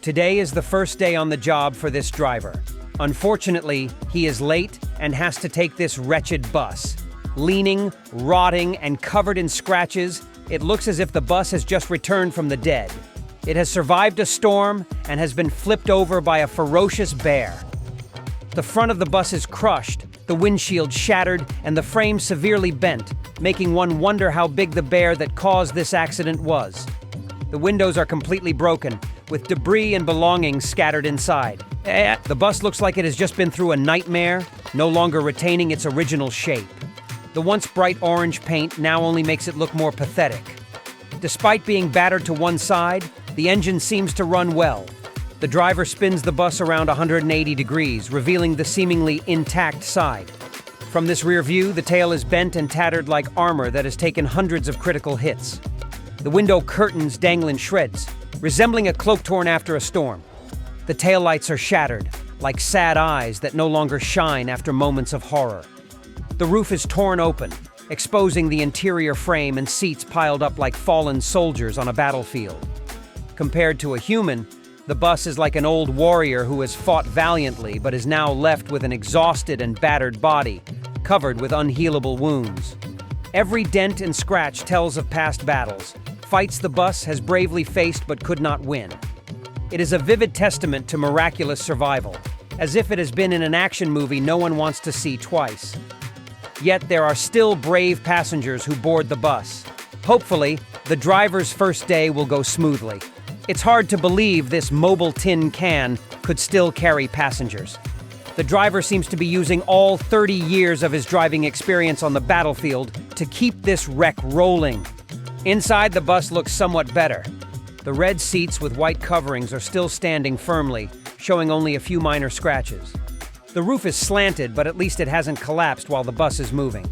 Today is the first day on the job for this driver. Unfortunately, he is late and has to take this wretched bus. Leaning, rotting, and covered in scratches, it looks as if the bus has just returned from the dead. It has survived a storm and has been flipped over by a ferocious bear. The front of the bus is crushed, the windshield shattered, and the frame severely bent, making one wonder how big the bear that caused this accident was. The windows are completely broken, with debris and belongings scattered inside. The bus looks like it has just been through a nightmare, no longer retaining its original shape. The once bright orange paint now only makes it look more pathetic. Despite being battered to one side, the engine seems to run well. The driver spins the bus around 180 degrees, revealing the seemingly intact side. From this rear view, the tail is bent and tattered like armor that has taken hundreds of critical hits. The window curtains dangle in shreds, resembling a cloak torn after a storm. The taillights are shattered, like sad eyes that no longer shine after moments of horror. The roof is torn open, exposing the interior frame and seats piled up like fallen soldiers on a battlefield. Compared to a human, the bus is like an old warrior who has fought valiantly but is now left with an exhausted and battered body, covered with unhealable wounds. Every dent and scratch tells of past battles, fights the bus has bravely faced but could not win. It is a vivid testament to miraculous survival, as if it has been in an action movie no one wants to see twice. Yet there are still brave passengers who board the bus. Hopefully, the driver's first day will go smoothly. It's hard to believe this mobile tin can could still carry passengers. The driver seems to be using all 30 years of his driving experience on the battlefield to keep this wreck rolling. Inside, the bus looks somewhat better. The red seats with white coverings are still standing firmly, showing only a few minor scratches. The roof is slanted, but at least it hasn't collapsed while the bus is moving.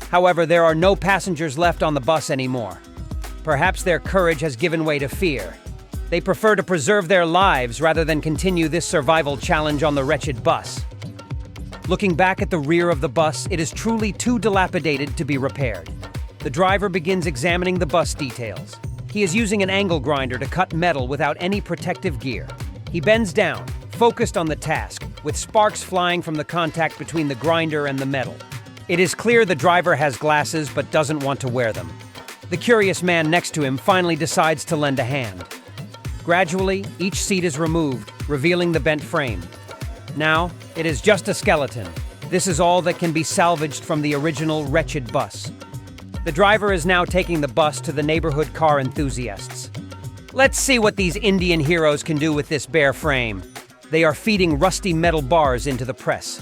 However, there are no passengers left on the bus anymore. Perhaps their courage has given way to fear. They prefer to preserve their lives rather than continue this survival challenge on the wretched bus. Looking back at the rear of the bus, it is truly too dilapidated to be repaired. The driver begins examining the bus details. He is using an angle grinder to cut metal without any protective gear. He bends down, focused on the task, with sparks flying from the contact between the grinder and the metal. It is clear the driver has glasses but doesn't want to wear them. The curious man next to him finally decides to lend a hand. Gradually, each seat is removed, revealing the bent frame. Now, it is just a skeleton. This is all that can be salvaged from the original wretched bus. The driver is now taking the bus to the neighborhood car enthusiasts. Let's see what these Indian heroes can do with this bare frame. They are feeding rusty metal bars into the press.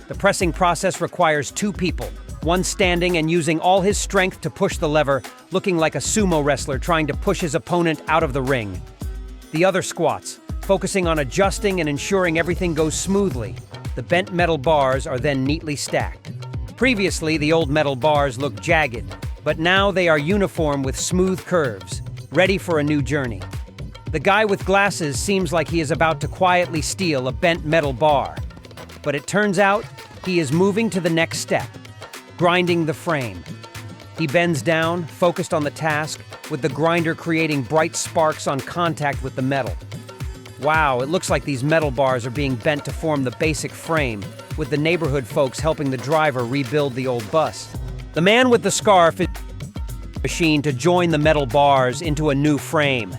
The pressing process requires two people, one standing and using all his strength to push the lever, looking like a sumo wrestler trying to push his opponent out of the ring. The other squats, focusing on adjusting and ensuring everything goes smoothly. The bent metal bars are then neatly stacked. Previously, the old metal bars looked jagged, but now they are uniform with smooth curves, ready for a new journey. The guy with glasses seems like he is about to quietly steal a bent metal bar. But it turns out, he is moving to the next step, grinding the frame. He bends down, focused on the task, with the grinder creating bright sparks on contact with the metal. Wow, it looks like these metal bars are being bent to form the basic frame, with the neighborhood folks helping the driver rebuild the old bus. The man with the scarf is machine to join the metal bars into a new frame.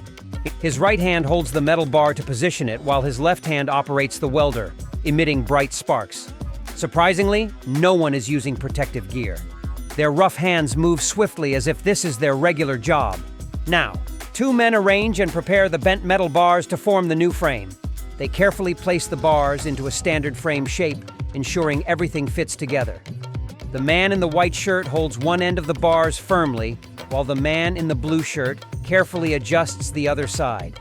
His right hand holds the metal bar to position it, while his left hand operates the welder, emitting bright sparks. Surprisingly, no one is using protective gear. Their rough hands move swiftly as if this is their regular job. Now, two men arrange and prepare the bent metal bars to form the new frame. They carefully place the bars into a standard frame shape, ensuring everything fits together. The man in the white shirt holds one end of the bars firmly, while the man in the blue shirt carefully adjusts the other side.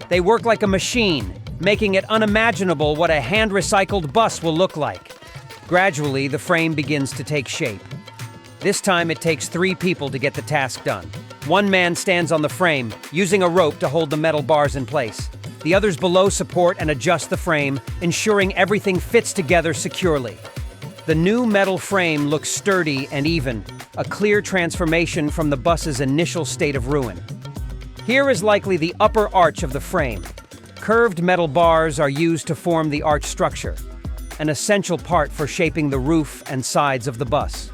They work like a machine, making it unimaginable what a hand-recycled bus will look like. Gradually, the frame begins to take shape. This time it takes 3 people to get the task done. One man stands on the frame, using a rope to hold the metal bars in place. The others below support and adjust the frame, ensuring everything fits together securely. The new metal frame looks sturdy and even, a clear transformation from the bus's initial state of ruin. Here is likely the upper arch of the frame. Curved metal bars are used to form the arch structure, an essential part for shaping the roof and sides of the bus.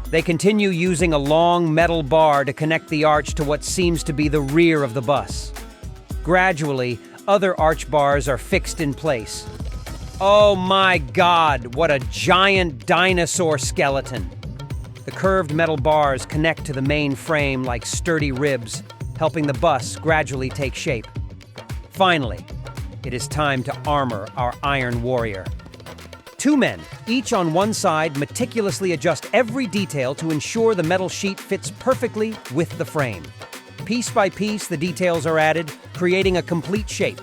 They continue using a long metal bar to connect the arch to what seems to be the rear of the bus. Gradually, other arch bars are fixed in place. Oh my God, what a giant dinosaur skeleton! The curved metal bars connect to the main frame like sturdy ribs, helping the bus gradually take shape. Finally, it is time to armor our iron warrior. Two men, each on one side, meticulously adjust every detail to ensure the metal sheet fits perfectly with the frame. Piece by piece, the details are added, creating a complete shape.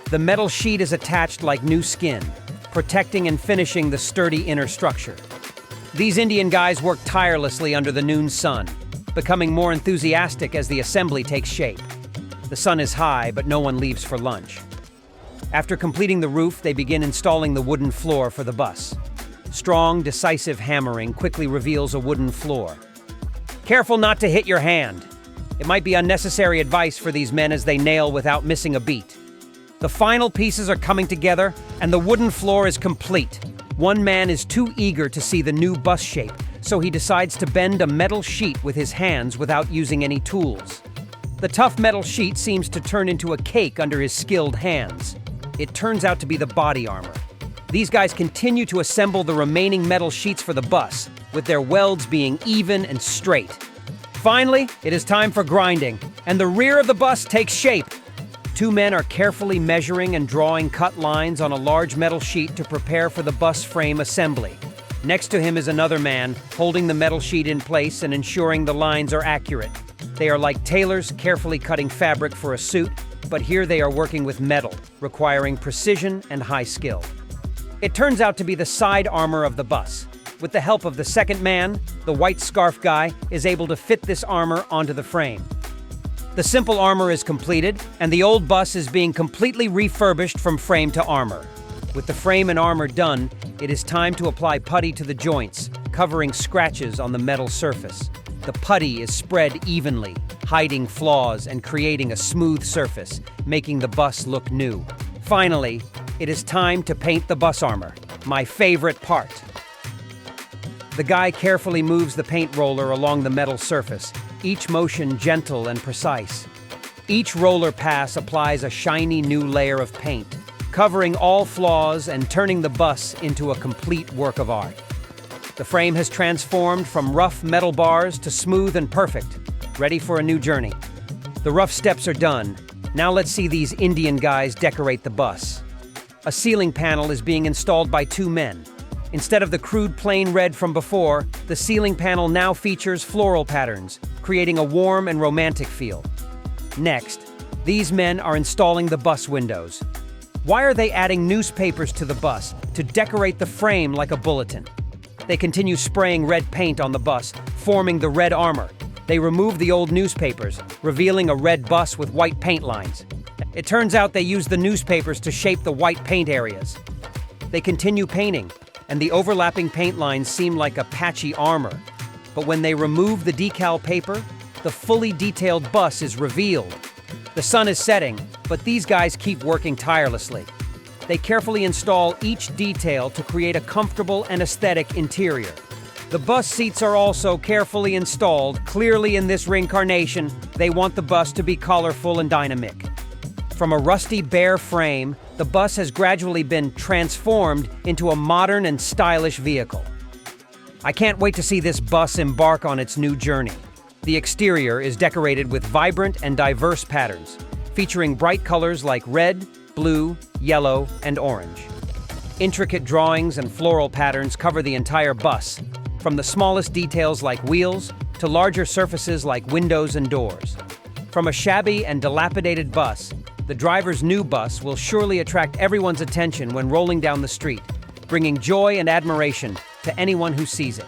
The metal sheet is attached like new skin, protecting and finishing the sturdy inner structure. These Indian guys work tirelessly under the noon sun, becoming more enthusiastic as the assembly takes shape. The sun is high, but no one leaves for lunch. After completing the roof, they begin installing the wooden floor for the bus. Strong, decisive hammering quickly reveals a wooden floor. Careful not to hit your hand. It might be unnecessary advice for these men as they nail without missing a beat. The final pieces are coming together, and the wooden floor is complete. One man is too eager to see the new bus shape, so he decides to bend a metal sheet with his hands without using any tools. The tough metal sheet seems to turn into a cake under his skilled hands. It turns out to be the body armor. These guys continue to assemble the remaining metal sheets for the bus, with their welds being even and straight. Finally, it is time for grinding, and the rear of the bus takes shape. Two men are carefully measuring and drawing cut lines on a large metal sheet to prepare for the bus frame assembly. Next to him is another man, holding the metal sheet in place and ensuring the lines are accurate. They are like tailors carefully cutting fabric for a suit, but here they are working with metal, requiring precision and high skill. It turns out to be the side armor of the bus. With the help of the second man, the white scarf guy is able to fit this armor onto the frame. The simple armor is completed, and the old bus is being completely refurbished from frame to armor. With the frame and armor done, it is time to apply putty to the joints, covering scratches on the metal surface. The putty is spread evenly, hiding flaws and creating a smooth surface, making the bus look new. Finally, it is time to paint the bus armor, my favorite part. The guy carefully moves the paint roller along the metal surface, each motion gentle and precise. Each roller pass applies a shiny new layer of paint, covering all flaws and turning the bus into a complete work of art. The frame has transformed from rough metal bars to smooth and perfect, ready for a new journey. The rough steps are done. Now let's see these Indian guys decorate the bus. A ceiling panel is being installed by two men. Instead of the crude plain red from before, the ceiling panel now features floral patterns, creating a warm and romantic feel. Next, these men are installing the bus windows. Why are they adding newspapers to the bus to decorate the frame like a bulletin? They continue spraying red paint on the bus, forming the red armor. They remove the old newspapers, revealing a red bus with white paint lines. It turns out they use the newspapers to shape the white paint areas. They continue painting, and the overlapping paint lines seem like a patchy armor. But when they remove the decal paper, the fully detailed bus is revealed. The sun is setting, but these guys keep working tirelessly. They carefully install each detail to create a comfortable and aesthetic interior. The bus seats are also carefully installed. Clearly in this reincarnation, they want the bus to be colorful and dynamic. From a rusty, bare frame, the bus has gradually been transformed into a modern and stylish vehicle. I can't wait to see this bus embark on its new journey. The exterior is decorated with vibrant and diverse patterns, featuring bright colors like red, blue, yellow, and orange. Intricate drawings and floral patterns cover the entire bus, from the smallest details like wheels to larger surfaces like windows and doors. From a shabby and dilapidated bus, the driver's new bus will surely attract everyone's attention when rolling down the street, bringing joy and admiration to anyone who sees it.